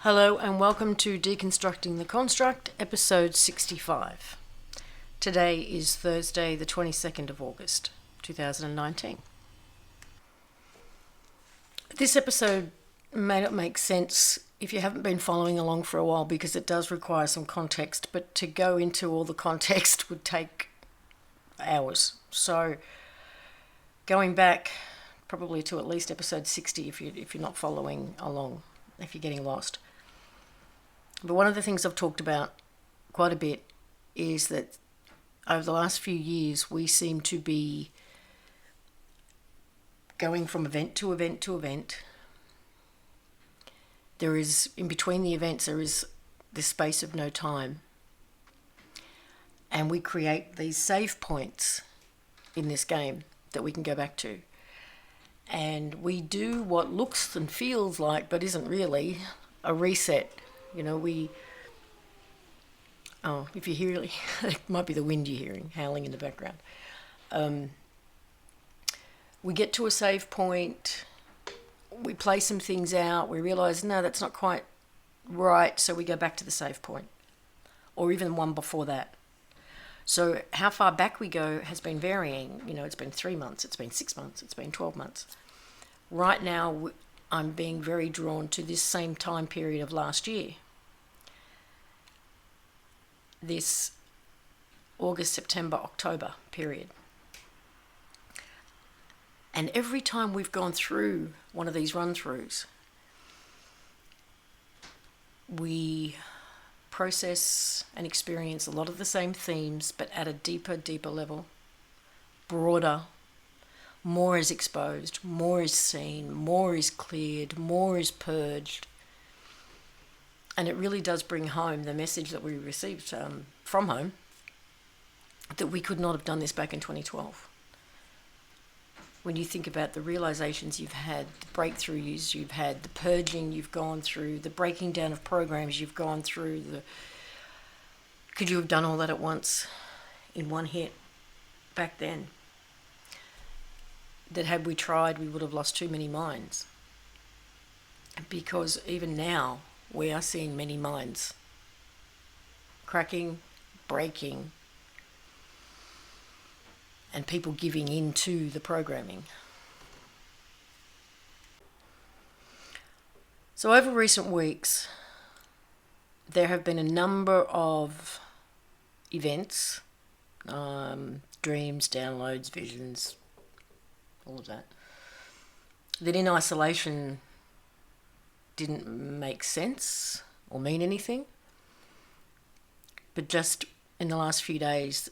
Hello and welcome to Deconstructing the Construct, episode 65. Today is Thursday, the 22nd of August, 2019. This episode may not make sense if you haven't been following along for a while because it does require some context, but to go into all the context would take hours. So going back probably to at least episode 60 if you're not following along, if you're getting lost. But one of the things I've talked about quite a bit is that over the last few years we seem to be going from event to event to event. There is, in between the events, there is this space of no time. And we create these save points in this game that we can go back to. And we do what looks and feels like, but isn't really, a reset. You know, if you hear, it might be the wind you're hearing, howling in the background. We get to a save point, we play some things out, we realise, no, that's not quite right, so we go back to the save point, or even one before that. So how far back we go has been varying. You know, it's been 3 months, it's been 6 months, it's been 12 months. Right now, I'm being very drawn to this same time period of last year. This August, September, October period. And every time we've gone through one of these run-throughs, we process and experience a lot of the same themes, but at a deeper level, broader. More is exposed, more is seen, more is cleared, more is purged. And it really does bring home the message that we received from home, that we could not have done this back in 2012. When you think about the realizations you've had, the breakthroughs you've had, the purging you've gone through, the breaking down of programs you've gone through, could you have done all that at once in one hit back then? That had we tried, we would have lost too many minds. Because even now, we are seeing many minds cracking, breaking, and people giving in to the programming. So over recent weeks, there have been a number of events, dreams, downloads, visions, all of that in isolation didn't make sense or mean anything. But just in the last few days,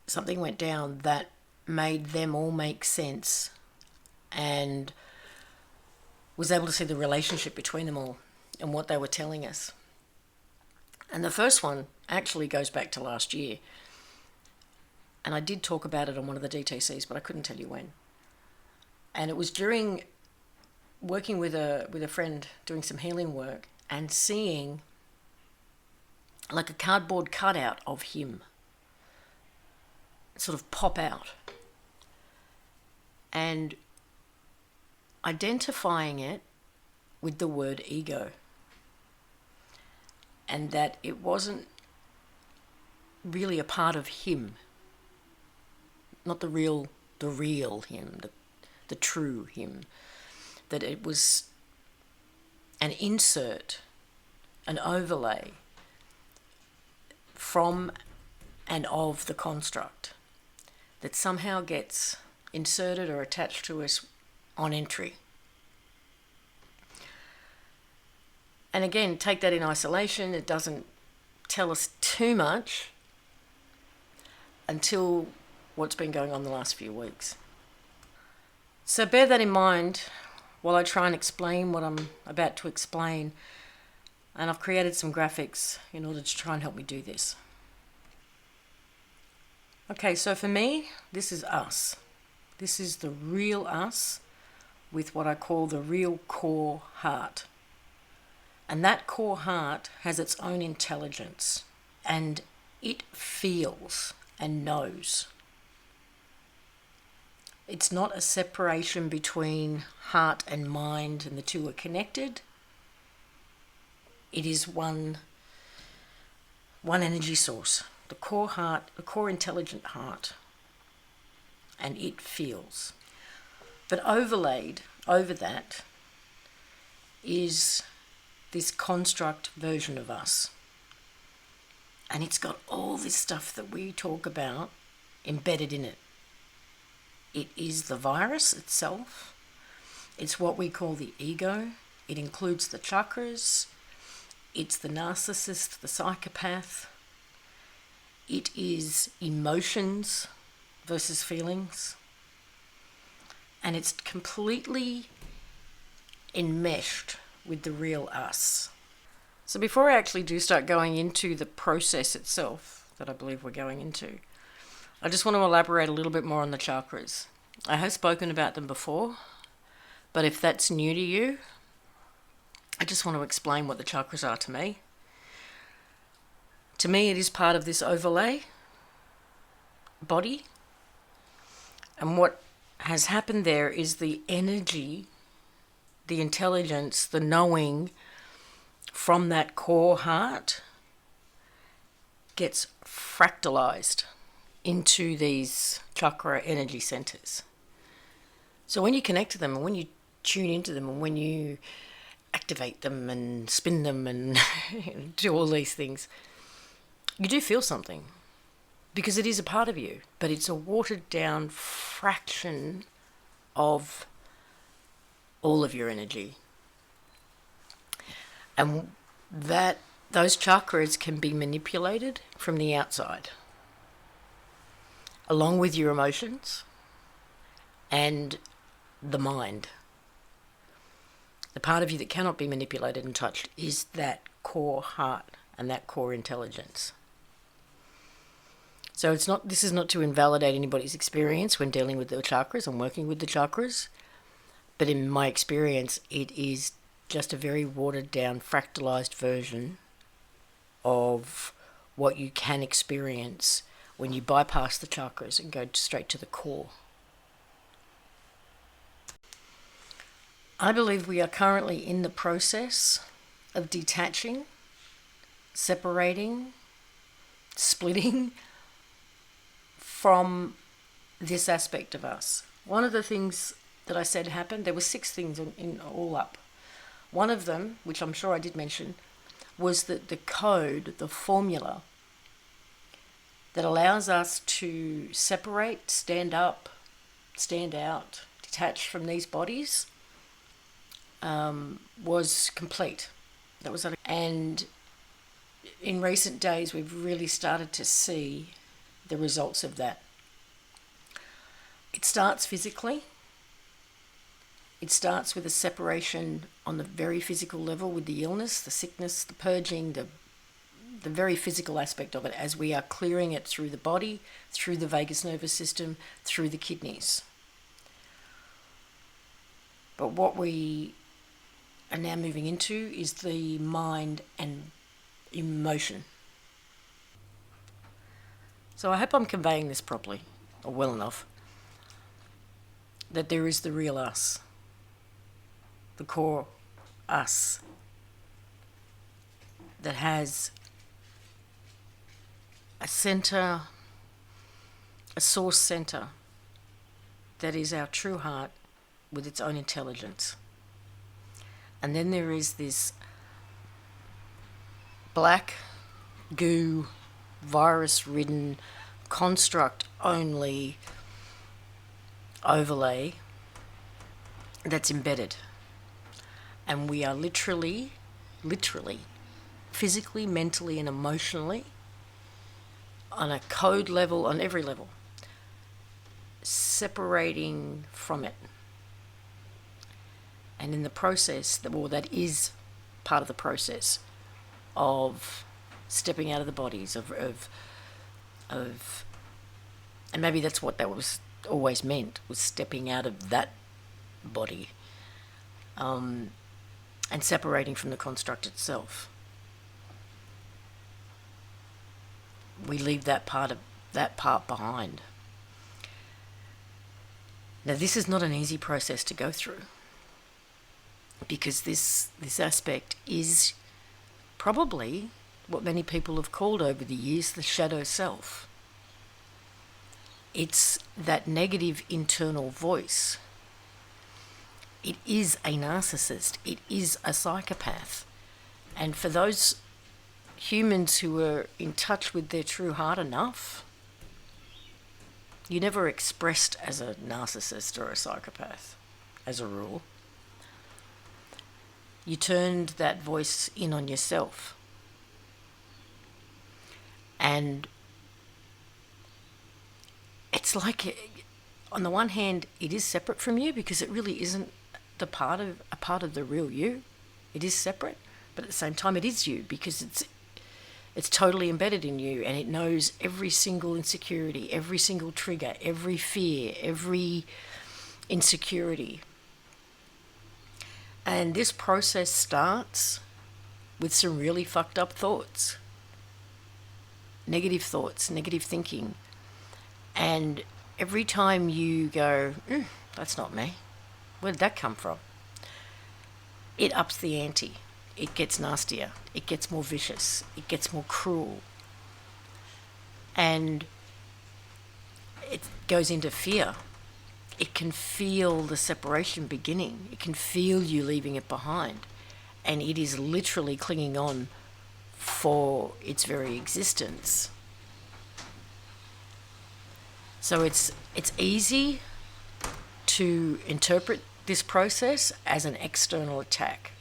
something went down that made them all make sense, and was able to see the relationship between them all and what they were telling us. And the first one actually goes back to last year. And I did talk about it on one of the DTCs, but I couldn't tell you when. And it was during working with a friend doing some healing work and seeing like a cardboard cutout of him sort of pop out. And identifying it with the word ego. And that it wasn't really a part of him. Not the real him, the true him. That it was an insert, an overlay from and of the construct that somehow gets inserted or attached to us on entry. And again, take that in isolation. It doesn't tell us too much until what's been going on the last few weeks. So bear that in mind while I try and explain what I'm about to explain. And I've created some graphics in order to try and help me do this. Okay, so for me, this is us. This is the real us with what I call the real core heart. And that core heart has its own intelligence, and it feels and knows. It's not a separation between heart and mind and the two are connected. It is one energy source, the core heart, the core intelligent heart, and it feels. But overlaid over that is this construct version of us. And it's got all this stuff that we talk about embedded in it. It is the virus itself. It's what we call the ego. It includes the chakras. It's the narcissist, the psychopath. It is emotions versus feelings. And it's completely enmeshed with the real us. So before I actually do start going into the process itself that I believe we're going into, I just want to elaborate a little bit more on the chakras. I have spoken about them before, but if that's new to you, I just want to explain what the chakras are to me. To me, it is part of this overlay body. And what has happened there is the energy, the intelligence, the knowing from that core heart gets fractalized into these chakra energy centers. So when you connect to them and when you tune into them and when you activate them and spin them and do all these things, you do feel something because it is a part of you, but it's a watered down fraction of all of your energy. And those chakras can be manipulated from the outside, along with your emotions and the mind. The part of you that cannot be manipulated and touched is that core heart and that core intelligence. So this is not to invalidate anybody's experience when dealing with the chakras and working with the chakras, but in my experience, it is just a very watered down, fractalized version of what you can experience when you bypass the chakras and go straight to the core. I believe we are currently in the process of detaching, separating, splitting from this aspect of us. One of the things that I said happened, there were 6 things in all up. One of them, which I'm sure I did mention, was that the code, the formula that allows us to separate, stand up, stand out, detach from these bodies, was complete. That was, and in recent days we've really started to see the results of that. It starts physically. It starts with a separation on the very physical level with the illness, the sickness, the purging, the very physical aspect of it as we are clearing it through the body, through the vagus nervous system, through the kidneys. But what we are now moving into is the mind and emotion. So I hope I'm conveying this properly, or well enough, that there is the real us. The core us that has a center, a source center that is our true heart with its own intelligence. And then there is this black goo, virus-ridden, construct-only overlay that's embedded. And we are literally, physically, mentally, and emotionally, on a code level, on every level, separating from it. And in the process, that is part of the process of stepping out of the bodies, of and maybe that's what that was always meant, was stepping out of that body. And separating from the construct itself. We leave that part behind. Now, this is not an easy process to go through, because this aspect is probably what many people have called over the years the shadow self. It's that negative internal voice. It is a narcissist. It is a psychopath. And for those humans who are in touch with their true heart enough, you're never expressed as a narcissist or a psychopath, as a rule. You turned that voice in on yourself. And it's like, on the one hand, it is separate from you because it really isn't a part of the real you. It is separate, but at the same time, it is you because it's totally embedded in you, and it knows every single insecurity, every single trigger, every fear, every insecurity. And this process starts with some really fucked up thoughts, negative thinking. And every time you go, that's not me, where did that come from? It ups the ante. It gets nastier. It gets more vicious. It gets more cruel. And it goes into fear. It can feel the separation beginning. It can feel you leaving it behind. And it is literally clinging on for its very existence. So it's easy to interpret this process as an external attack.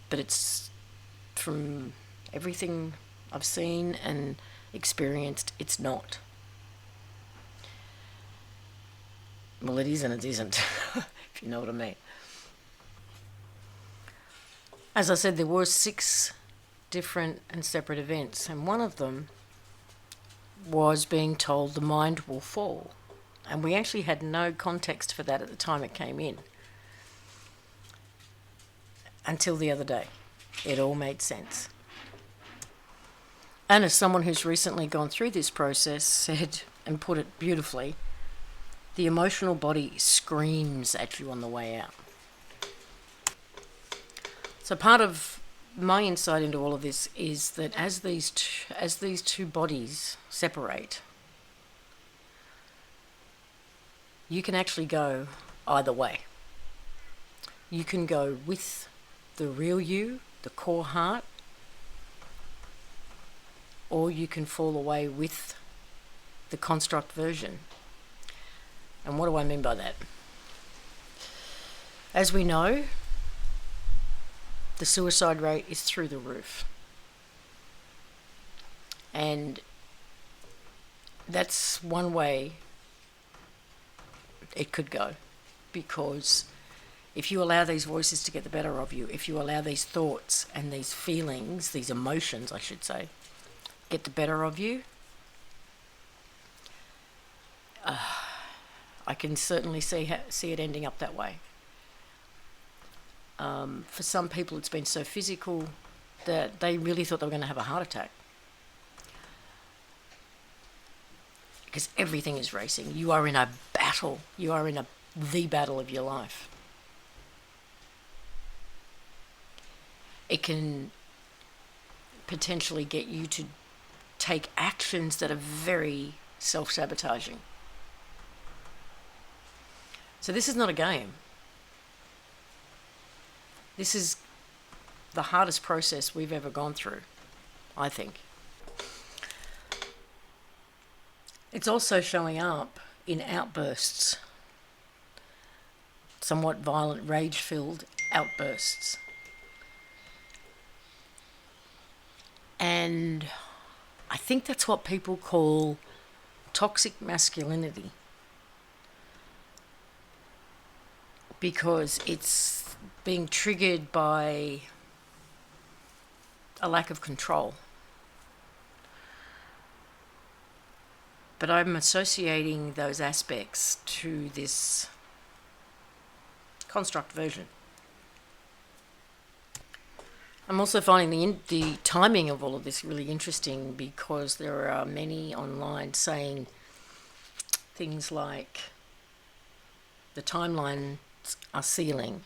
But it's, from everything I've seen and experienced, it's not. Well, it is and it isn't, if you know what I mean. As I said, there were 6 different and separate events, and one of them was being told the mind will fall. And we actually had no context for that at the time it came in. Until the other day. It all made sense. And as someone who's recently gone through this process said, and put it beautifully, the emotional body screams at you on the way out. So part of my insight into all of this is that as these two bodies separate, you can actually go either way. You can go with the real you, the core heart, or you can fall away with the construct version. And what do I mean by that? As we know, the suicide rate is through the roof. And that's one way it could go, because if you allow these voices to get the better of you, if you allow these thoughts and these feelings, these emotions, I should say, get the better of you, I can certainly see it ending up that way. For some people, it's been so physical that they really thought they were going to have a heart attack. Because everything is racing. You are in a battle. You are in the battle of your life. It can potentially get you to take actions that are very self-sabotaging. So this is not a game. This is the hardest process we've ever gone through, I think. It's also showing up in outbursts, somewhat violent, rage-filled outbursts. And I think that's what people call toxic masculinity, because it's being triggered by a lack of control. But I'm associating those aspects to this construct version. I'm also finding the timing of all of this really interesting, because there are many online saying things like the timelines are sealing,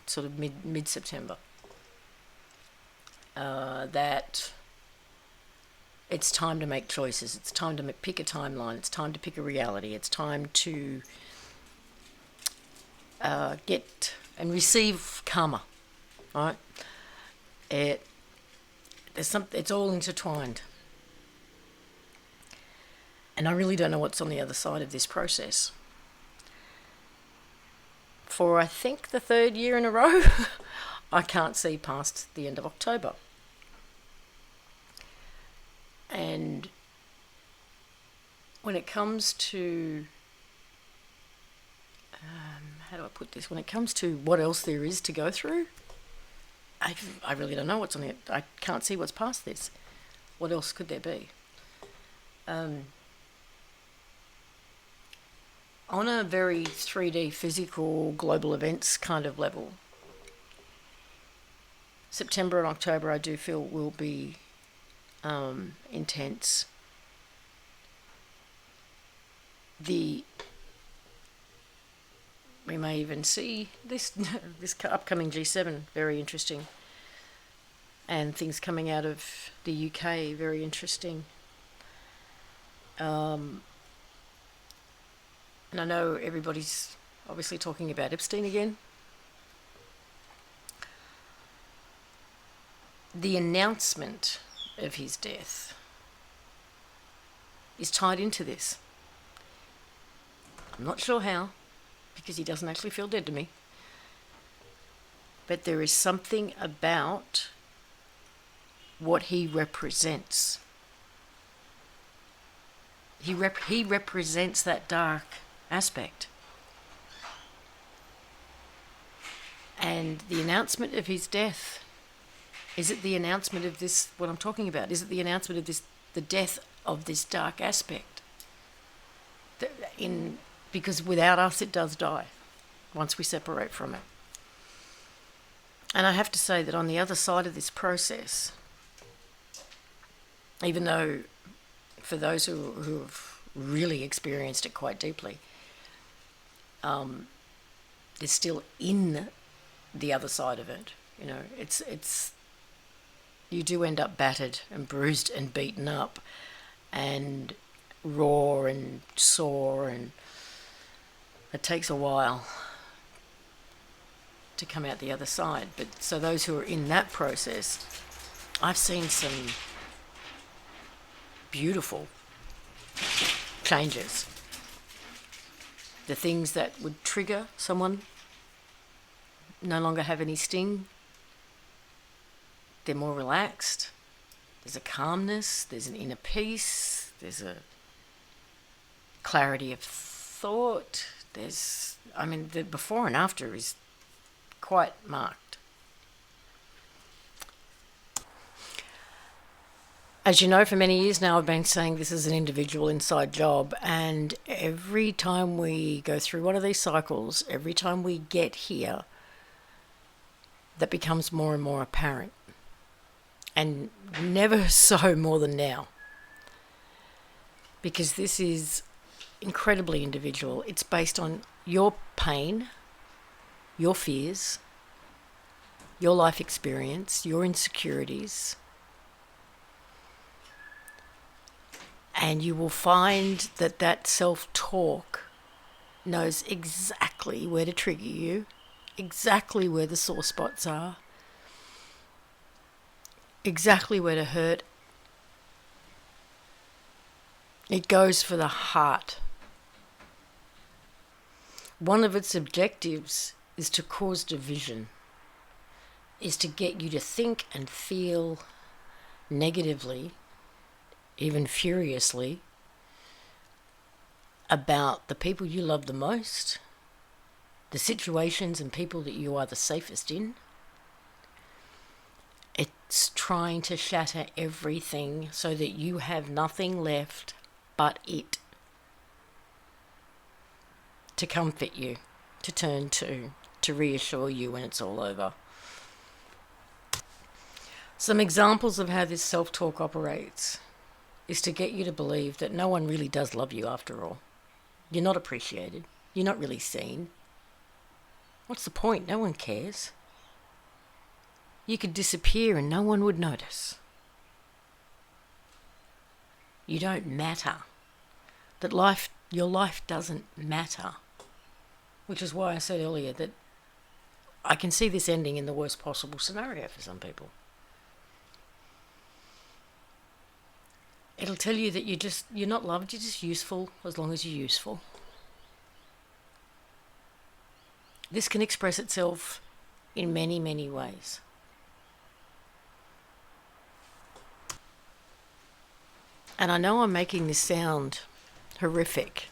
sort of mid-September. that it's time to make choices. It's time to pick a timeline. It's time to pick a reality. It's time to get and receive karma. Right? It's all intertwined. And I really don't know what's on the other side of this process. For I think the third year in a row, I can't see past the end of October. And when it comes to, how do I put this? When it comes to what else there is to go through, I really don't know what's on it. I can't see what's past this. What else could there be? On a very 3D physical global events kind of level, September and October I do feel will be intense. We may even see this upcoming G7, very interesting, and things coming out of the UK, very interesting. And I know everybody's obviously talking about Epstein again. The announcement of his death is tied into this. I'm not sure how, because he doesn't actually feel dead to me. But there is something about what he represents. He represents that dark aspect. And the announcement of his death, is it the announcement of this, what I'm talking about? Is it the announcement of this, the death of this dark aspect? Because without us it does die, once we separate from it. And I have to say that on the other side of this process, even though for those who have really experienced it quite deeply, they're still in the other side of it. You know, it's you do end up battered and bruised and beaten up and raw and sore, and it takes a while to come out the other side. But so those who are in that process, I've seen some beautiful changes. The things that would trigger someone no longer have any sting. They're more relaxed. There's a calmness, there's an inner peace, there's a clarity of thought. The before and after is quite marked. As you know, for many years now I've been saying this is an individual inside job, and every time we go through one of these cycles, every time we get here, that becomes more and more apparent. And never so more than now. Because this is incredibly individual. It's based on your pain, your fears, your life experience, your insecurities. And you will find that self-talk knows exactly where to trigger you, exactly where the sore spots are, exactly where to hurt. It goes for the heart. One of its objectives is to cause division, is to get you to think and feel negatively, even furiously, about the people you love the most, the situations and people that you are the safest in. It's trying to shatter everything so that you have nothing left but it to comfort you, to turn to reassure you when it's all over. Some examples of how this self-talk operates is to get you to believe that no one really does love you after all. You're not appreciated. You're not really seen. What's the point? No one cares. You could disappear and no one would notice. You don't matter. Your life doesn't matter. Which is why I said earlier that I can see this ending in the worst possible scenario for some people. It'll tell you that you're not loved, you're just useful as long as you're useful. This can express itself in many, many ways. And I know I'm making this sound horrific,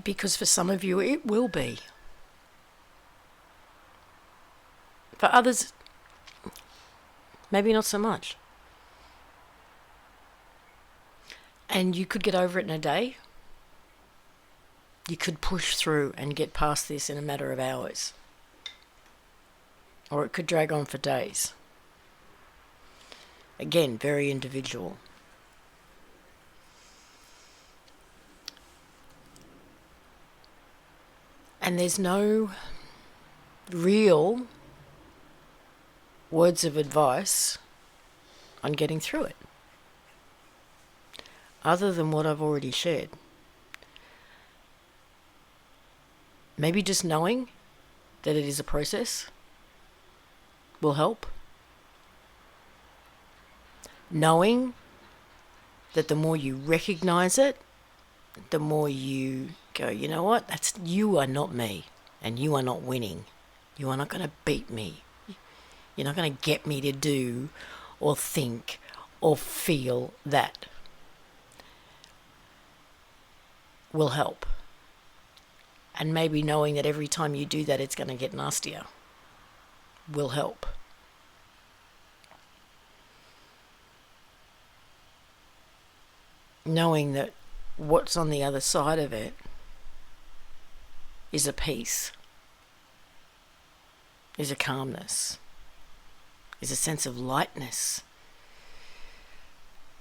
because for some of you it will be. For others, maybe not so much. And you could get over it in a day. You could push through and get past this in a matter of hours. Or it could drag on for days. Again, very individual. And there's no real words of advice on getting through it, other than what I've already shared. Maybe just knowing that it is a process will help. Knowing that the more you recognize it, the more you go, you know what, you are not me, and you are not winning. You are not going to beat me. You're not going to get me to do or think or feel that. Will help. And maybe knowing that every time you do that, it's going to get nastier will help. Knowing that what's on the other side of it is a peace, is a calmness, is a sense of lightness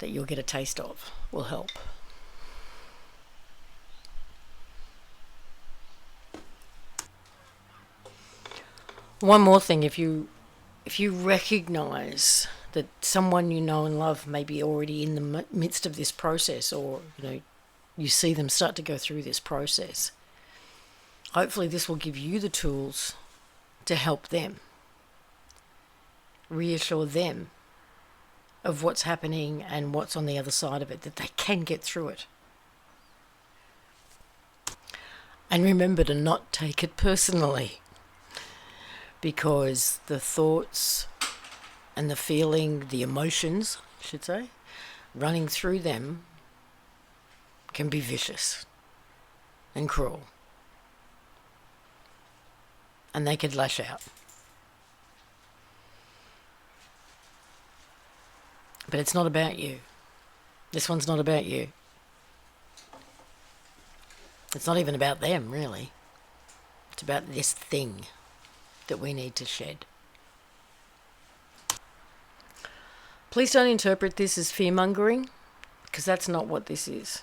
that you'll get a taste of will help. One more thing, if you recognize that someone you know and love may be already in the midst of this process, or you see them start to go through this process, hopefully this will give you the tools to help them, reassure them of what's happening and what's on the other side of it, that they can get through it. And remember to not take it personally, because the thoughts and the feeling, the emotions, I should say, running through them can be vicious and cruel. And they could lash out. But it's not about you. This one's not about you. It's not even about them, really. It's about this thing that we need to shed. Please don't interpret this as fear-mongering, because that's not what this is.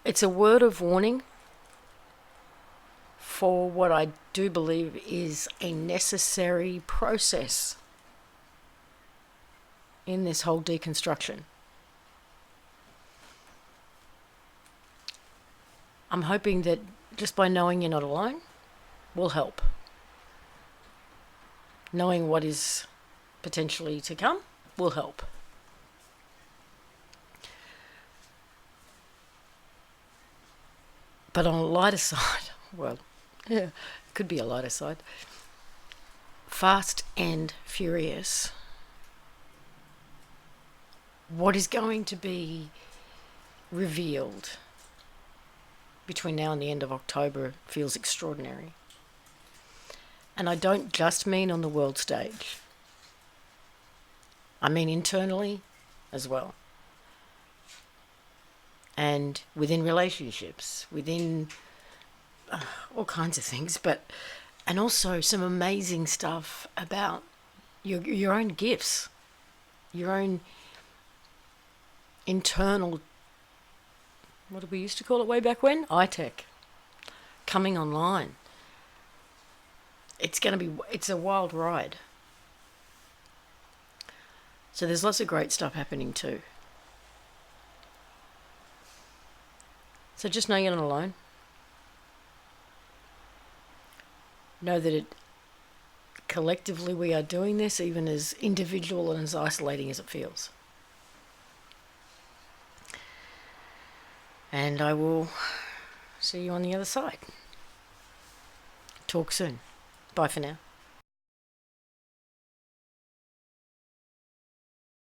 It's a word of warning for what I do believe is a necessary process in this whole deconstruction. I'm hoping that just by knowing you're not alone will help. Knowing what is potentially to come will help. But on a lighter side, well, yeah, it could be a lighter side. Fast and furious. What is going to be revealed between now and the end of October feels extraordinary. And I don't just mean on the world stage. I mean internally as well. And within relationships, within all kinds of things, and also some amazing stuff about your own gifts, your own internal, what did we used to call it way back when? iTech, coming online. it's a wild ride. So there's lots of great stuff happening too. So just know you're not alone. Know that collectively we are doing this, even as individual and as isolating as it feels. And I will see you on the other side. Talk soon. Bye for now.